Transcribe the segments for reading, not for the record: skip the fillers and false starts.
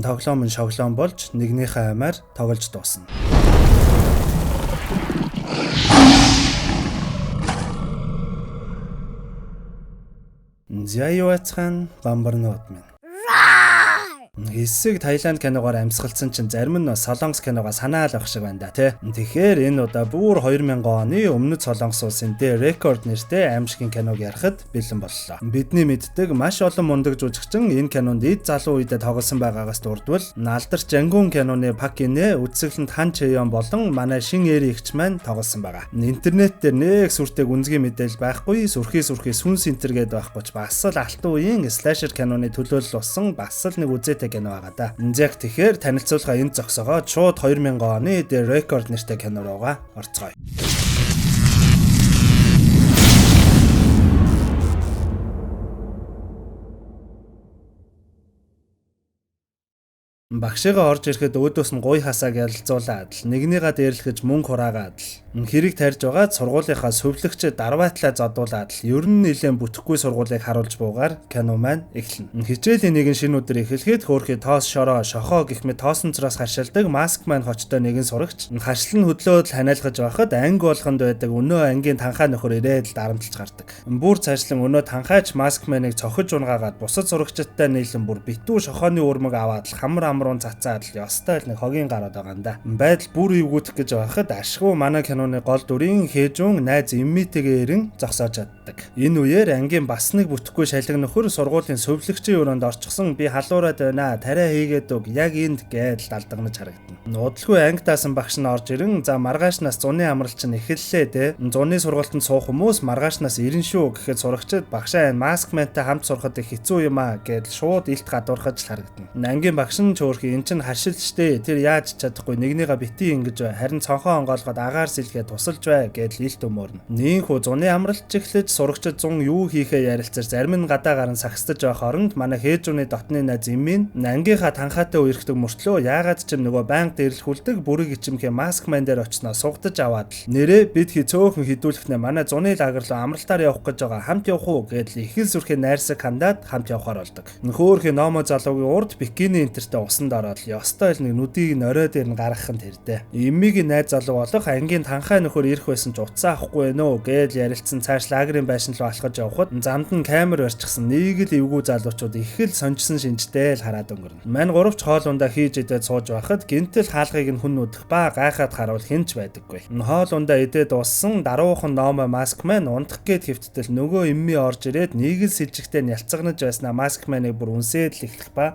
Тоглоом нь шоглоон болж нэгнийхээ амиар тоглож дуусна. Зяюацхан бамбарнууд минь. Хэсэг Таиланд киногоор амьсгалсан чинь зарим нь Солонгос киногоо санаал авах шиг байна да тий. Тэгэхээр энэ удаа бүр 2000 оны өмнөд Солонгос улсын The Record нэртэй аимшигын киног ярихад бэлэн боллоо. Бидний мэддэг маш олон мундаг жүжигчин энэ кинонд эд залуу үедээ тоглосон байгаагаас дурдвал Алдарч Жангун киноны Пак Инэ, үзэсгэлэнт Хан Чэён болон манай Шин Эри ихч маань тоглосон байгаа. Интернет дээр нэг сүртэй гүнзгий мэдээлэл байхгүй, сүрхий сүнс интергээд байхгүй ч бас л алтан үеийн слэшер киноны төлөөлөл болсон бас л нэг үзээтэй кино байгаа да. Яг тэгэхээр танилцуулга энэ зогсоогоо шууд 2000 оны The Record нэртэй кино руугаа орцгоё. Багшигаа орж ирэхэд өөдөөс нь гуй хасааг ялцуулаад л нэгнийгаа дээрлэхэж мөнгө хураагаад л хэрэг тарьж байгаад сургуулийнхаа сувлагчид дарвайтлаа зодуулаад л ер нь нэлээд бүтэхгүй сургуулийг харуулж буугаар кино маань эхэлнэ. Хичээлийн нэгэн шинэ өдөр эхлэхэд хөөрхий тоос шороо шохоо гэх мэт тоосонцроос харшилдаг маск маань хочтой нэгэн сурагч харшил нь хөдлөөд л ханиалгаж байхад анги болгонд байдаг өнөө ангийн танхаа нөхөр ирээд л дарамтлж гардаг. Бүр цаашлан өнөө танхаач маск маныг цохиж унгаагаад бусад сурагчдтай нийлэн бүр битүү шохооны өрмөг аваад л хамрын цацаад л ёстой л нэг хогийн гараад байгаа юм да. Байдал бүр эвгүүтэх гэж байхад ашгүй манай киноны гол дүрийн Хээжун найз Иммитэйгээ ирэн зогсоож чаддаг. Энэ үеэр ангийн бас нэг бүтэхгүй шалгин нөхөр сургуулийн сувлагчийн өрөөнд орчихсон би халуураад байна тариа хийгээд өг яг энд гээд далдагнаж харагдана. Удалгүй анги таасан багш нь орж ирэн за маргаашнаас зуны амралт чинь эхэллээ те. Зуны сургалтанд суух хүмүүс маргаашнаас ирэн шүү гэхэд сурагчид багшаа энэ маскментай хамт сурахад их хэцүү юм аа гээд шууд илт гадуурхаж харагдана. Ангийн багш нь чөөрхи эн чин харшилчтэй тэр яаж чадахгүй нэгнийгээ бити ингэж бай харин цонхоо онгоолгоод агаар сэлгээ тусалж бай гэж илт өмөрнө. Нийнхүү зуны амралт чиглэж сурагчид зун юу хийхээ ярилцаж зарим нь гадаа гарan сагсдаж байх оронд манай Хээжуны дотны найз Иммин ангийнхаа танхаатай үерхдэг мөртлөө яагаад ч нөгөө байнга дэрлэхүүлдэг бүрэг ичимхээ маскмен дээр очсноо сугдаж аваад л нэрээ бид цөөхөн хідүүлэхнээ манай зуны лагер руу амралтаар явах гэж байгаа хамт явах уу гэж ихэл зүрхээ найрсаг хандаад хамт явахаар болдог. Хөөхий номо залуугийн урд бикини интертэй усанд ороод ёстой л нэг нүдийг нь орой дээр нь гаргах нь тэрдээ. Иммигийн найз залуу болох ангийн танхаа нөхөр ирэх байсан ч уцаа авахгүй вэ нөө гэж ярилцсан цааш лагерын байшин руу алхаж явхад замд нь камер барьчихсан нэг л эвгүй залуучууд их л сонжсон шинжтэй л хараад өнгөрнө. Мань гуравч хоол ундаа хийж идээд сууж байхад гинтэл хаалгыг нь хүн нүдэх ба гайхаад харуул хинч байдаггүй. Хоол ундаа идээд уссан даруухан номо маскмен унтах гээд хэвттэл нөгөө имми орж ирээд нэг л сэлжигтэй нялцгнаж байснаа маскменыг бүр үнсээд л эхлэх ба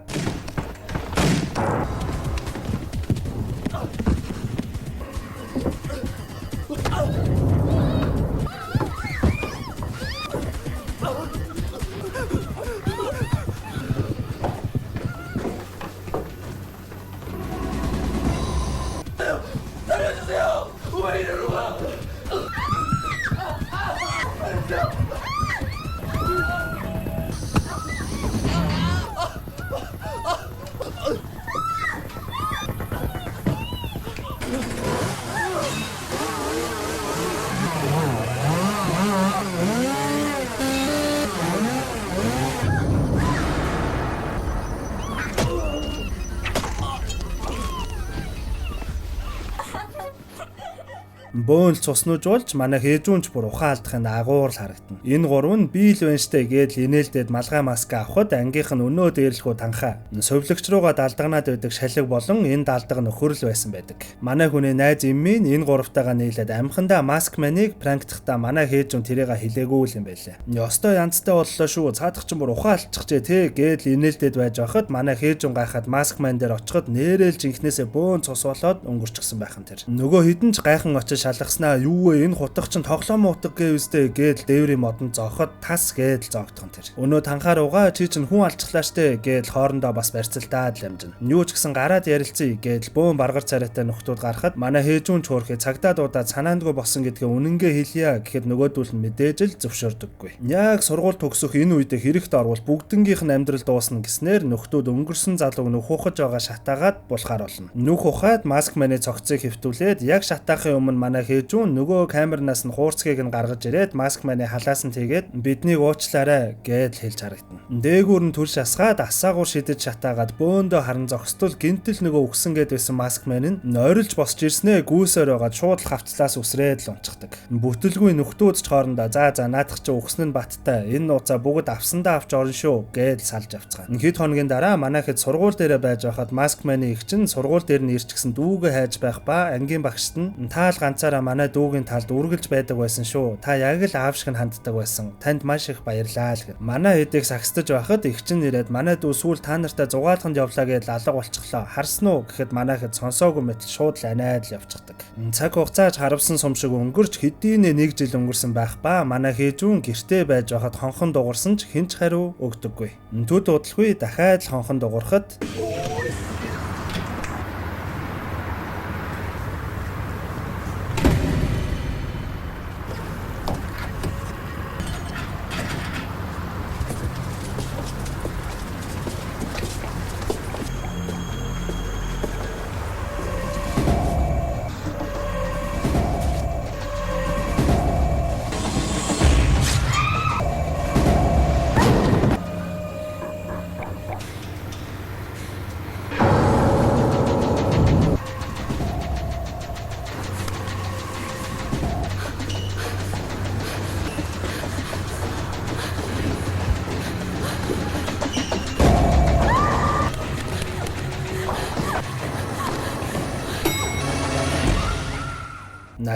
бөөнл цуснуужуулж манай Хээжүнч бүр ухаан алдахын агуур л харагдана. Энэ гурав нь бий л байна штэ гэж инээлдээд малгай маска авахд ангийнх нь өнөө дээрлэхүү танхаа сувлагч руугаа далдагнаад байдаг шалиг болон энэ далдаг нөхөрл байсан байдаг. Манай хүний найз Иммин энэ гуравтайгаа нийлээд амхандаа маскменыг пранктахдаа манай Хээжүн тэрийгээ хилээгүй юм байлаа. Ёстой янзтай боллоо шүү. Цаадах чинь бүр ухаан алдчихжээ те гэж инээлдээд байж байхад манай Хээжүн гайхаад маскмен дээр очиход нээрэл жинхнээсээ бөөн цус болоод өнгөрчихсөн байхан тэр. Нөгөө хідэн ч гайхан очиж шалгаснаа юу вэ энэ хутаг чинь тоглоом утга гэвэстэй гээд дээврийн модон зоохот тас гээд зоогдхон тэр. Өнөө танхаа руугаа чи чинь хүн алчглаа штэ гээд хоорондоо бас барьцалтаад лямжин. Юу ч гэсэн гараад ярилцъя гээд бөөн баргар царайтай нөхдүүд гарахад манай Хээжүн чөөрхий цагдаа дуудаад санаандгүй болсон гэдгээ үнэнгээ хэлье гэхэд нөгөөдүүл нь мэдээж л зөвшөөрдөггүй. Яг сургууль төгсөх энэ үедээ хэрэгт орвол бүгднгийнх нь амьдрал дуусна гэснээр нөхдүүд өнгөрсөн залууг нүх ухаж байгаа шатаагаад булахаар болно. Нүх ухаад маскменээ цогцыг хэвтүүлээд яг шатаахын өмнө манай хээжүүн нөгөө камернаас нь хуурцгийг нь гаргаж ирээд маск маань халаас нь тэгээд биднийг уучлаарай гэж хэлж харагдана. Дээгүүр нь түр шасгаад асаагуур шидэж шатаагаад бөөндөө харан зогсдол гинтэл нөгөө үгсэн гээд байсан маск маань нь ойрлж босч ирснээ гүйсээр байгаад шууд л хавцлаас үсрээд л унцдаг. Бүтэлгүй нөхдүүд ч хоорондоо за наадах чи үгсэн нь баттай. Энэ нууцаа бүгд авсандаа авч орно шүү гэж салж авцгаана. Хэд хоногийн дараа манай хэд сургууль дээрээ байж байхад маск маань их чинь сургууль дээр нь ирч гисэн дүүгээ хайж байх ба ангийн багшд нь таал ганцаараа манай дүүгийн талд үргэлж байдаг байсан шүү. Та яг л аав шиг нь ханддаг байсан. Танд маш их баярлалаа л гэх. Манай хэдийг сагсдаж байхад их чинь ирээд манай дүү сүүл та нартай зугаалганд явлаа гэж алга болчихлоо. Харсан уу гэхэд манай хэд сонсоогүй мэт шууд л анаад л явчихдаг. Цаг хугацааж харавсан сум шиг өнгөрч хэдийнэ 1 жил өнгөрсөн байх ба манай хээжүүн гэртээ байж байхад хонхон дуурсан ч хинч хариу өгдөггүй. Төд удалгүй дахиад л хонхон дуурахад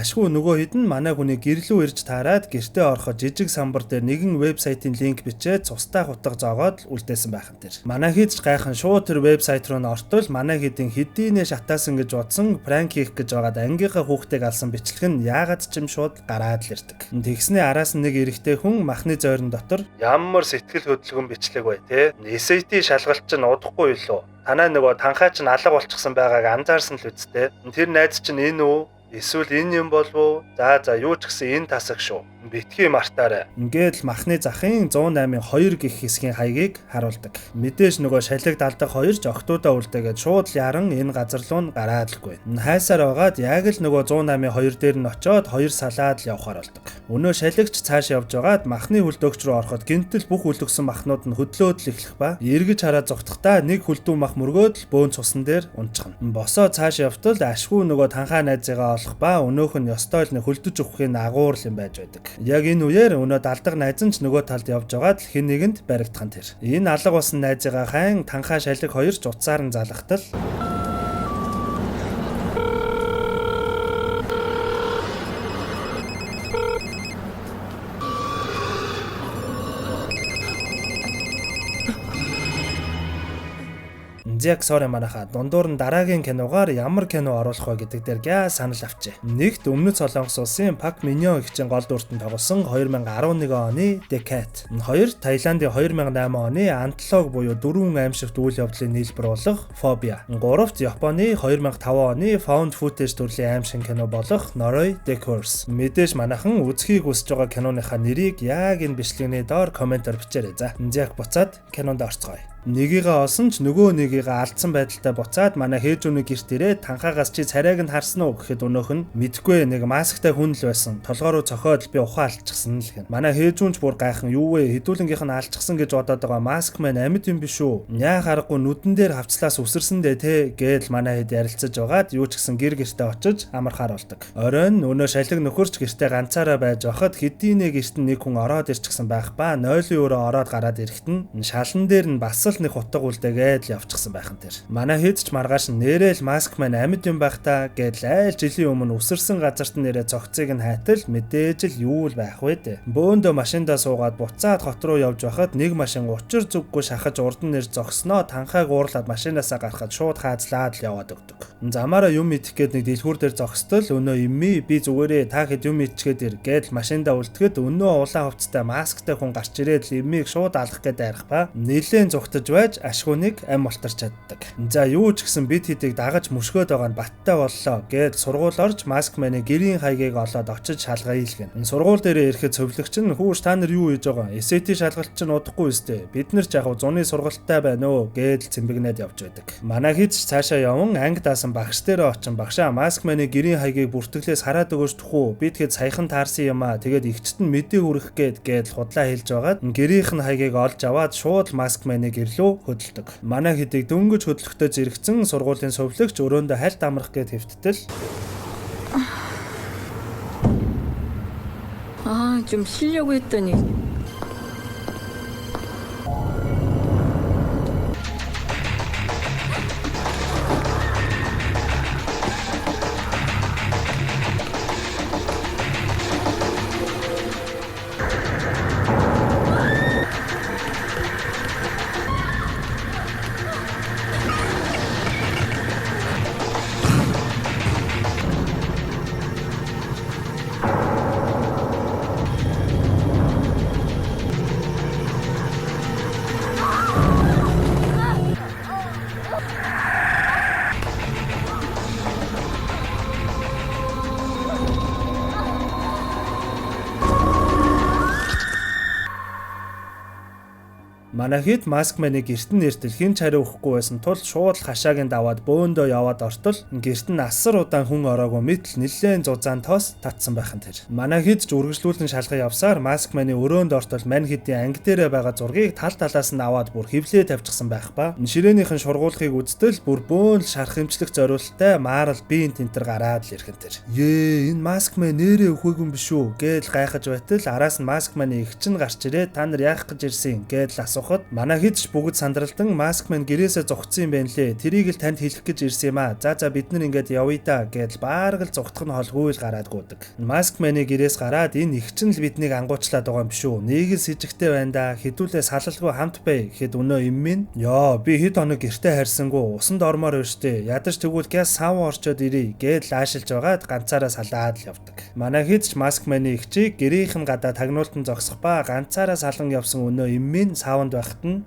Ашгүй нөгөө хэд нь манай хүний гэрлүү ирж таарад гэртээ ороход жижиг самбар дээр нэгэн вебсайтын линк бичээд цустай хутга зоогоод үлдээсэн байхan тэр. Манай хэд ч гайхан шууд тэр вебсайт руу н ортол манай хэдийн хэдийнэ шатаасан гэж бодсон пранк хийх гэж байгаад ангийнхаа хүүхдийг алсан бичлэг нь яагаад ч юм шууд гараад л ирдэг. Тэгснээ араас нь нэг эрэгтэй хүн махны зойрон дотор ямар сэтгэл хөдлөгөн бичлэг бай те. SAT шалгалт чинь удахгүй юу? Танаа нөгөө танхаа чинь алга болчихсон байгааг анзаарсан л үсттэй. Тэр найз чинь энэ үү? Эсвэл энэ юм болов уу? За юу ч гэсэн энэ тасаг шүү. Битгий мартаарай. Ингээд л махны захын 108-ын 2 гих хэсгийн хаягийг харуулдаг. Мэдээж нөгөө шалиг далдаг 2 ч октоудаа үлдээгээд шууд л яран энэ газар руу гараад лгүй. Хайсаар байгаад яг л нөгөө 108-ын 2 дээр нь очиод 2 салаад л явхаар болдог. Өнөө шалигч цааш явж байгаад махны хүлдөгч рүү ороход гинтэл бүх үлдгсэн махнууд нь хөдлөөд л эхлэх ба эргэж хараад зогтохдоо нэг хүлдүү мах мөргөөд л бөөн цусан дээр унчихна. Босоо цааш явтал ашгүй нөгөө танхаа найзыгаа олох ба өнөөх нь ёстой л хөлдөж өгөхийн агуур л юм байж байдаг. Яг энэ үеэр өнөө далдаг найз нь ч нөгөө талд явж байгаад л хэн нэгэнд баригдхан тэр. Энэ алга болсон найзыгаа хайн танхаа шалиг 2 ч утсаар нь залгахтал Яг sorry манаха дундуур нь дараагийн киногаар ямар кино оруулах вэ гэдэг дээр гяа санал авчээ. Нэгт Өмнөд Солонгос улсын Пак Миньон гихчийн гол дүртэн тоглосон 2011 оны The Cat. Хоёр Таиландын 2008 оны антилог буюу дөрвөн аимшигт үйл явдлын нийлбэр болох Phobia. Гуравт Японы 2005 оны Found Footage төрлийн аимшиг кино болох Noroi The Curse. Мэдээж манахан үзхийг хүсэж байгаа киноныхаа нэрийг яг энэ бичлэгний доор комментээр бичээрэй. За яг буцаад кинонд орцгоё. Нэгийгээ олсон ч нөгөө нэгийгээ алдсан байдалтай буцаад манай хээжүүний гэрт ирээд танхаагаас чи царайг нь харсан уу гэхэд өнөөх нь мэдгүй нэг масктай хүн л байсан. Толгоо руу цохоод би ухаан алчихсан л гэн. Манай хээжүүн ч бүр гайхан юу вэ? Хэдүүлэнгийнх нь алчихсан гэж бодоод байгаа маск маань амьд юм биш үү? Яа харахгүй нүдэн дээр хавцлаас үсэрсэн дээ те гээл манай хэд ярилцаж байгаад юу ч гэсэн гэр гэртээ очиж амархаар болдог. Оройн өнөө шалиг нөхөрч гэртээ ганцаараа байж байхад хэдийнэ гэрт нэг хүн ороод ирчихсэн байх ба нойлын өрөө ороод гараад ирэхэд нь шалан дээр нь бас нэг хутга үлдээгээд л явчихсан байхan тэр. Манай хэд ч маргааш нэрэл маск маань амьд юм байх та гэдэл айл жилийн өмнө үсэрсэн газарт нэрээ цогцыг нь хайтал мэдээж л юу л байх вэ дээ. Бөөндөө машиндаа суугаад буцаад хот руу явж байхад нэг машин учир зүггүй шахаж урд нь нэр зогсноо танхааг уурлаад машинаасаа гарахад шууд хаазлаад л яваад өгдөг. Замаараа юм идэх гээд нэг дэлгүүр дээр зогстол өнөө имми би зүгээрээ та хэд юм идчихэд ир гэдэл машиндаа үлдэхэд өнөө улаан хувцастай масктай хүн гарч ирээд иммиг шууд алах гээд айрах ба нэлээд зүгтж зогсож байж ашгууныг ам ултарч чаддаг. За юу ч гэсэн бид хэдийг дагаж мөшгөөд байгаа нь баттай боллоо гэд сургууль орж Маскманы гэрийн хаягийг олоод очиж шалгая илгэн. Сургууль дээрээ ирэхэд цөвлөгч нь "Хүүш та нар юу хийж байгаа? SAT шалгалт чинь удахгүй өстэй. Бид нар ч яг зуны сургалттай байна уу" гэд цэмбэгнээд явж байдаг. Манай хэд ч цаашаа яван анги даасан багш дээрээ очин "Багшаа, Маскманы гэрийн хаягийг бүртгэлээс хараад өгөөч тхүү. Би тэгэхэд саяхан таарсан юм аа. Тэгээд эгчт нь мэдээ хүрэх гээд худлаа хэлж байгаад гэрийнх нь хаягийг олж аваад шууд Маскманы гэр рүү хөдөлдөг. Манай хэдийг дөнгөж хөдлөхдөө зэрэгцэн сургуулийн сувлагч өрөөндөө хальт амрах гээд хэвттэл 좀 쉬려고 했더니 Манай хэд Маскманы гэрт нь нэртэл хэн ч хариу өгөхгүй байсан тул шууд хашаагийн даваад бөөндөө яваад ортол гэрт нь асар удаан хүн ороогүй мэтэл нэлээд зузаан тоос татсан байхын тэр. Манай хэд ч үргэлжлүүлэн шалган явсаар Маскманы өрөөнд ортол мань хэдийн анги дээрээ байгаа зургийг тал талаас нь аваад бүр хевлээ тавьчихсан байх ба ширээнийхэн шургуулгыг үзтэл бүр бөөн л шарах хэмжлэх зориулттай маарал биеийн тентэр гараад л ирхэн тэр. "Ээ, энэ Маскман нэрээ өхөөгүй юм биш үү?" гэж гайхаж байтал араас нь Маскманы эгч нь гарч ирээд "Та нар яах гэж ирсэн?" гэж асуухад манай хэд ч бүгд сандралдан "Маскман гэрээсээ зогцсон юм байна лээ. Тэрийг л танд хэлэх гэж ирсэн юм аа. За бид нар ингээд явъя да" гэж баараг л зугтах нь холгүй л гараад гүйдэг. Маскманы гэрээс гараад "Энэ эгч нь л биднийг ангуучлаад байгаа юм биш үү? Нэг л с ижигтэй байна да. Хэдүүлээ салалгүй хамт бай" гэхэд өнөө иммэн "Яа, би хэд хоног гэртээ харьсангүй. Усанд ормоор байна штэ. Ядаж тэгвэл газ сав орчоод ирээ" гэж лаашилж байгаад ганцаараа салаад л явдаг. Манай хэд ч Маскманы эгчийг гэрийнх нь гадаа тагнуултан зогсох ба ганцаараа салан явсан өнөө иммэн саванд байхад нь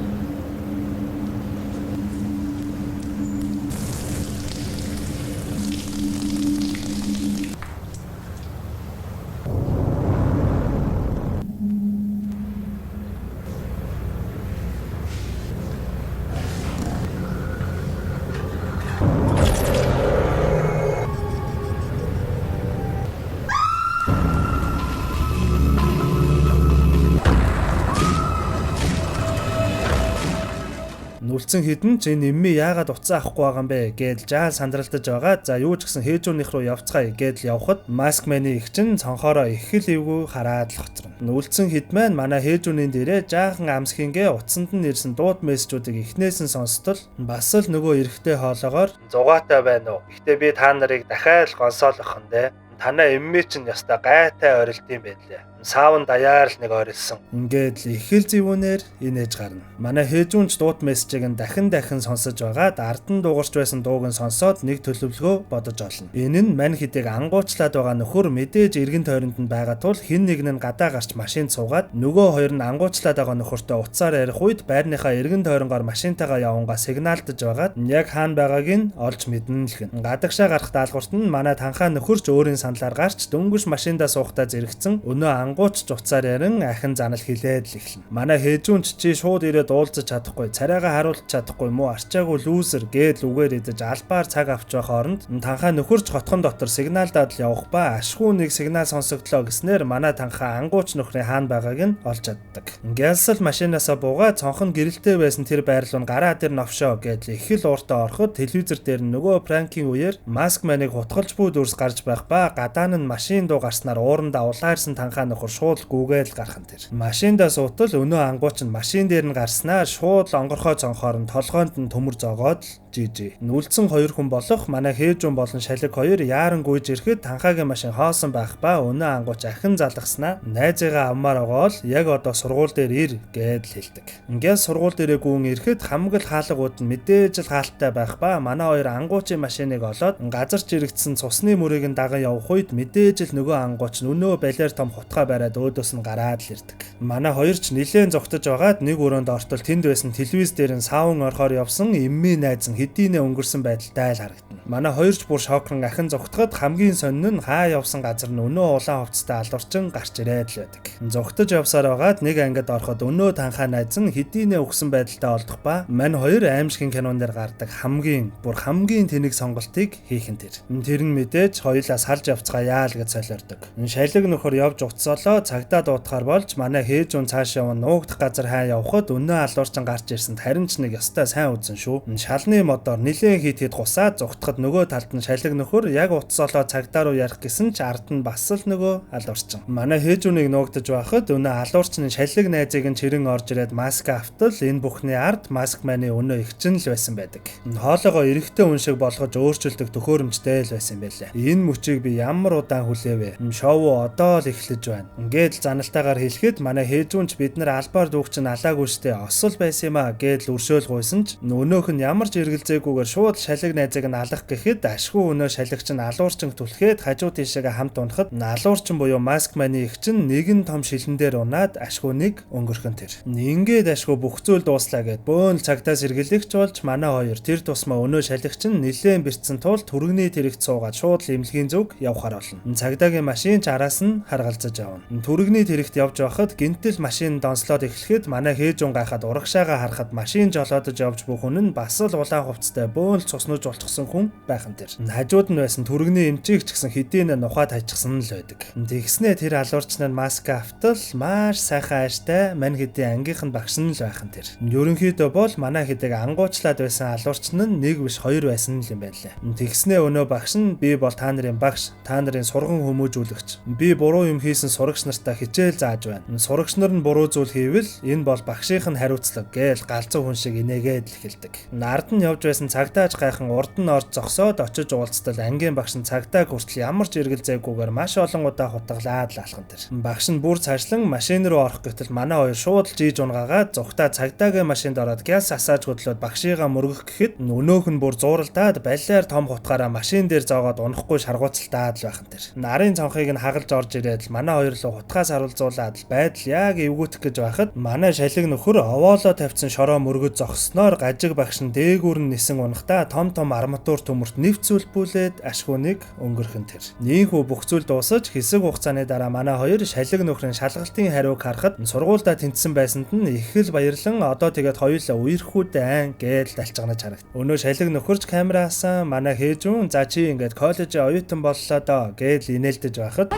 үлдсэн хідэн ч энэ эмми яагаад уцаа авахгүй байгаа юм бэ гэж жаал сандралдаж байгаа. За юу ч гэсэн хээжүүнийх рүү явцгаая гэдэл явхад Маскманы эгч нь цонхороо их л эвгүй хараад л хоцорно. Үлдсэн хід маань манай хээжүүнийн дээрээ жаахан амсхингээ утсанд нь ирсэн дууд мессежүүдийг эхнээс нь сонстол бас л нөгөө эрэгтэй хоолоогоор "Зугаатай байна уу? Гэхдээ би та нарыг дахиад гонсоолох нь дээ. Танаа эмми чинь яста гайтай орилт юм байна лээ. Саавн даяар л нэг орилсон" ингээд л их л зэвүүнээр инээж гарна. Манай хээжүүнч дууд мессежийг нь дахин сонсож байгаад ард нь дуугарч байсан дууг нь сонсоод нэг төлөвлөгөө бодож олно. Энэ нь мань хэдийг ангуучлаад байгаа нөхөр мэдээж эргэн тойронд нь байгаа тул хэн нэг нь гадаа гарч машинд суугаад нөгөө хоёр нь ангуучлаад байгаа нөхөртөө уцаар ярих үед байрныхаа эргэн тойронгоор машинтайгаа явангаа сигналдаж байгаад яг хаана байгааг нь олж мэднэ л гэн. Гадагшаа гарах даалгаварт нь манай танхаа нөхөрч өөрийн саналаар гарч дөнгөж машиндаа суухтаа зэрэгцэн өнөө ангууч уцаар ярин ахин занал хилээд л эхэлнэ. Манай хээжүүнч чи шууд ирээд уулзаж чадахгүй, царайгаа харуулж чадахгүй мó арчаагүй лүүсэр гээд л үгээр идэж албаар цаг авч байх хооронд танхаа нөхөрч хотхон дотор сигналдаад л явах ба ашгүй нэг сигнал сонсогдлоо гэснээр манай танхаа ангууч нөхрийн хаана байгааг нь олж чаддаг. Гялсал машинаасаа буугаад цонхон гэрэлтэй байсан тэр байр руу гараа дээр новшоо гээд их л ууртаа ороход телевизэр дээр нөгөө пранкийн үеэр Маскманыг хутгалж буй дүрс гарч байх ба гадаа нь машин дуу гарснаар уурандаа улаарсан танхаа нөхөр шууд гүгээл гархан тэр. Машиндаа суутал өнөө ангууч нь машин дээр нь гарснаар шууд онгорхой цонхоор нь толгойд нь төмөр зоогоод Жижи. Үлдсэн хоёр хүн болох манай Хээжун болон Шалиг хоёр яаран гүйж ирэхэд танхаагийн машин хоосон байх ба өнөө ангууч ахин залгаснаа найзыгаа авмаар байгаа бол яг одоо сургууль дээр ир гэдэл хэлдэг. Ингээд сургууль дээрээ гүн ирэхэд хамаг л хаалгууд нь мэдээж л хаалттай байх ба манай хоёр ангуучийн машиныг олоод газар чирэгдсэн цусны мөрийг нь даган явах үед мэдээж л нөгөө ангууч нь өнөө балиар том хутгаа бариад өөдөөс нь гараад л ирдэг. Манай хоёр ч нилээн зогтож байгаад нэг өрөөнд ортол тэнд байсан телевиз дээр нь савн орохоор явсан эммийн найз нь хэдийнэ өнгөрсөн байдалтай л харагдана. Манай хоёрч бүр шокрон ахин зогтоход хамгийн сонин нь хаа явсан газар нь өнөө улаан хувцастай алуурчин гарч ирээд л байдаг. Зогтож явсаар байгаад нэг ангид ороход өнөө танхаа найз нь хэдийнэ өгсөн байдалтай олдох ба мань хоёр аимшигын кинон дээр гардаг хамгийн тэнэг сонголтыг хийх нь тэр. Тэр нь мэдээж хоёулаа салж явцгаая л гэж солиордог. Шалиг нөхөр явж уцсолоо цагдаа дуутахаар болж манай Хээжун цааш явна нуугдах газар хаа явхад өнөө алуурчин гарч ирсэнд харин ч нэг ёстой сайн үзэн шүү. Шалны модоор нилээн хит зугтахад нөгөө талд нь Шалиг нөхөр яг уцсолоо цагдаа руу ярих гэсэн ч ард нь бас л нөгөө алуурчин. Манай Хээжүнийг нуугдаж байхад өнөө алуурчны Шалиг найзыг нь чирэн орж ирээд маск автал энэ бүхний ард маск маны өнөө ихчин л байсан байдаг. Хоолойгоо эрэхтэй хүн шиг болгож өөрчилдөг төхөөрөмжтэй л байсан байлаа. Энэ мөчийг би ямар удаан хүлээвэ. Шоу одоо л эхлэж байна. Ингээд л заналтайгаар хэлэхэд манай Хээжүнч бид нар албаар дүүгч нь алаагүй штэ осол байсан юм а гэдэл өршөөл гуйсан ч өнөөх нь ямар ч эргэлзээгүйгээр шууд Шалиг найзыг нь алах гэхэд ашгүй өнөө Шалигч нь алуурчин түлхээд хажуу тийшээгээ хамт унахад алуурчин буюу маск маны их чинь нэгэн том шилэн дээр унаад ашгүй нэг өнгөрхөн тэр. Ингээд ашгүй бүх зүйл дууслаа гэд бөөн цагтаас эргэлэгч болж манай хоёр тэр тусмаа өнөө Шалигч нь нилээн бэрцсэн тул түргэний тэрэгт суугаад шууд л эмнэлгийн зүг явхаар болно. Цагдаагийн машин ч араас нь харгалзаж явна. Түргэний тэрэгт явж байхад гинтэл машин донслоод эхлэхэд манай Хээжун гайхаад урагшаага харахад машин жолоодож явж бүх хүн нь бас л улаан хувцастай бөөн л цуснууж болчихсон хүн байхан тэр. Хажууд нь байсан түргэний эмчийг ч гэсэн хэдийн нухаад хайчихсан л байдаг. Тэгснээ тэр алуурчнаа маск автал маш сайхан ааштай мань хэдийн ангийнхан багш нь л байхан тэр. Ерөнхийдөө бол манай хэдэг ангуучлаад байсан алуурчин нь нэг биш хоёр байсан л юм байлаа. Тэгснээ өнөө багш нь би бол та нарын багш, та нарын сурган хүмүүжүүлэгч. Би буруу юм хийсэн сурагч нартаа хичээл зааж байна. Сурагч нар нь буруу зүйл хийвэл энэ бол багшийнх нь хариуцлага гээл галзуу хүн шиг инээгээд л эхэлдэг. Нард нь явж байсан цагдаач гайхан урд нь орж зогсоод очиж уулзтал ангийн багш нь цагдааг хүртэл ямар ч эргэлзээгүйгээр маш олон удаа хутгалаад л алхан тэр. Багш нь бүр цаашлан машин руу орох гэтэл манай хоёр шууд л жийж унгаагаад зүгтаа цагдаагийн машинд ороод гяс асааж хөдлөөд багшийгаа мөргөх гэхэд өнөөх нь бүр зууралдаад балиар том хутгаараа машин дээр зоогоод унахгүй шаргууцалтаад л байхан тэр. Нарын цонхыг нь хагалж орж ирээд л манай хоёр руу хутгаас харуулзуулаад л байдал яг эвгүүтэх гэж байхад манай Шалиг нөхөр овоолоо тавьсан шороо мөргөж зогсноор гажиг багш нь дээгүүр нь нисэн унахтаа том арматур төмөрт нэвцүүлбүүлээд ашгүй нэг өнгөрхөн тэр. Нийхүү бүх зүйл дуусаж хэсэг хугацааны дараа манай хоёр Шалиг нөхрийн шалгалтын хариуг харахад сургуультай тэнцсэн байсанд нь их л баярлан одоо тэгээд хоёулаа үерхүүдээ айн гээл далчганаж харагд. Өнөө Шалиг нөхөрч камераасан манай Хээжүн за чи ингээд коллежийн оюутан боллоо доо гээл инээлдэж байхад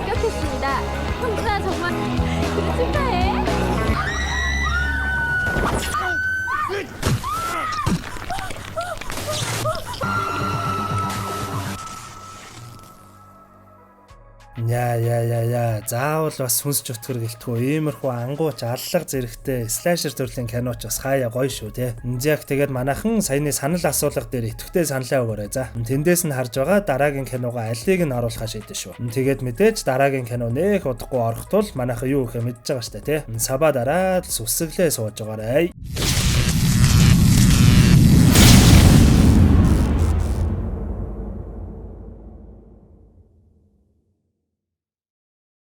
яа заавал бас хүнсч утгар гэлтгүй иймэрхүү ангууч аллах зэрэгтэй слэшер төрлийн киноч бас хаяа гоё шүү те. Яг тэгээд манайхан саяны санал асуулга дээр идэвхтэй саналаа өгөөрэй за. Тэндээс нь харж байгаа дараагийн киногоо алийг нь оруулахаа шийдэж шүү. Тэгээд мэдээж дараагийн кино нэх удахгүй орох тул манайхан юу гэхэ мэдж байгаа штэ те. Сабаа дараад сүсгэлээ сууж байгаарай.